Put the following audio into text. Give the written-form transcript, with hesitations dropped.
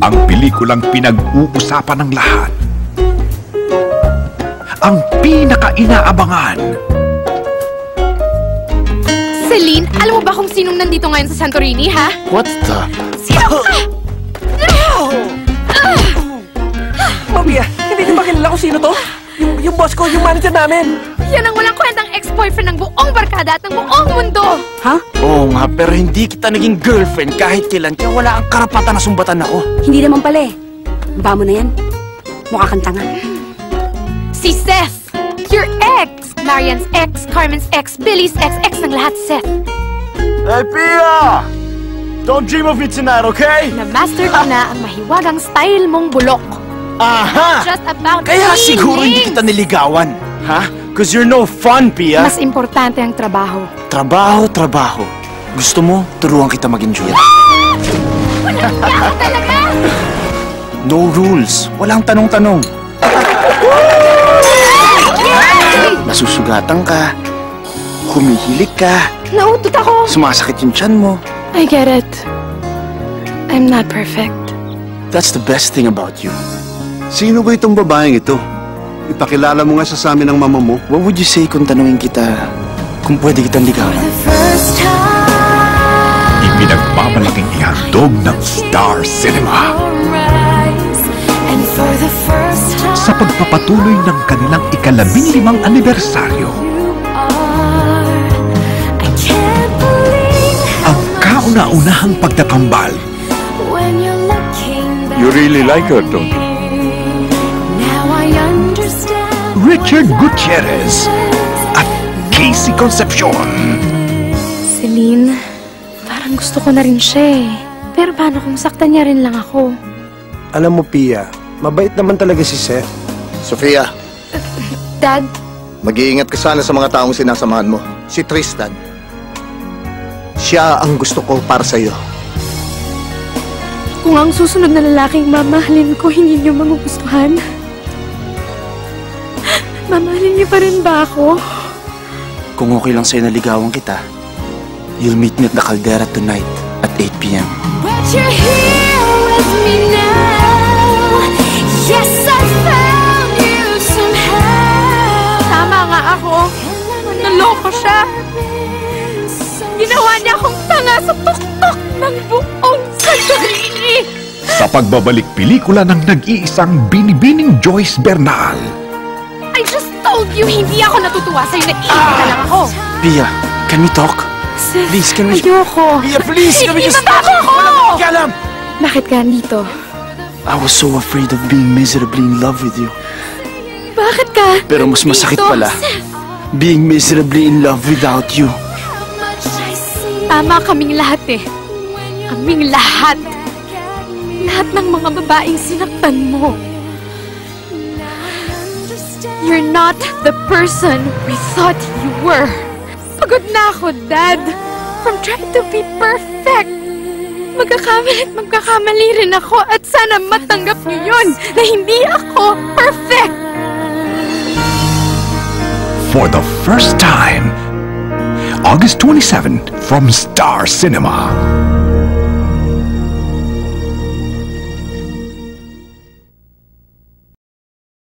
Ang pelikulang pinag-uusapan ng lahat. Ang pinaka-inaabangan. Celine, alam mo ba kung sinong nandito ngayon sa Santorini, ha? What the? Sino ka? Mami, hindi niyo ba kilala kung sino to? Yung boss ko, yung manager namin. Yan ang walang kwentang ex-boyfriend ng buong barkada at ng buong mundo. Ha? Oo nga, pero hindi kita naging girlfriend kahit kailan, kaya wala ang karapatan na sumbatan ako. Hindi naman pala eh. Ba mo na yan? Mukha kang tanga. Si Seth, your ex. Marian's ex, Carmen's ex, Billy's ex ng lahat, Seth. Hey, Pia! Don't dream of me tonight, okay? Na-master ko na ang mahiwagang style mong bulok. Aha! Just about Kaya siguro hindi kita niligawan, ha? Cause you're no fun, Pia. Mas importante ang trabaho. Trabaho. Gusto mo, turuan kita mag-enjoy. Walang yako talaga! No rules. Walang tanong-tanong. Nasusugatan ka. Humihilik ka. Nautot ako. Sumasakit yung tiyan mo. I get it. I'm not perfect. That's the best thing about you. Sino ba itong babaeng ito? Ipakilala mo nga sa amin ng mama mo. What would you say kung tanungin kita kung pwede kitang ligawan? Ipinagmamalaking ihandog ng Star Cinema. Sa pagpapatuloy ng kanilang ika-15 anibersaryo. Ang kauna-unahang pagtatambal. You really like her, don't you? Richard Gutierrez at Casey Concepcion. Celine, parang gusto ko na rin siya eh. Pero paano kung saktan niya rin lang ako? Alam mo, Pia, mabait naman talaga si Seth. Sofia, Dad, mag-iingat ka sana sa mga taong sinasamahan mo. Si Tristan. Siya ang gusto ko para sa'yo. kung ang susunod na lalaking mamahalin ko hindi niyo magugustuhan, mamahalin niyo pa rin ba ako? Kung okay lang sa'yo na ligawan kita, you'll meet me at the Caldera tonight at 8 p.m. But you're here with me now. Yes, I found you somehow. Tama nga ako. Naloko siya. Ginawa niya akong tanga sa tuktok ng buong Santorini. Sa pagbabalik pelikula ng nag-iisang binibining Joyce Bernal. I just told you hindi ako natutuwa sa'yo. Naiinita lang ako. Pia, can we talk? Seth, Please, can we... ayoko. Pia, please, can we Hindi just... mabago ako! Kalam! Bakit ka andito? I was so afraid of being miserably in love with you. Bakit ka? Pero mas masakit Dito, pala, Seth. being miserably in love without you. Tama kaming lahat eh. Kaming lahat. Lahat ng mga babaeng sinaktan mo. You're not the person we thought you were. Pagod na ako, Dad. From trying to be perfect. Magkakamali rin ako at sana matanggap niyo yun na hindi ako perfect. For the first time, August 27 from Star Cinema.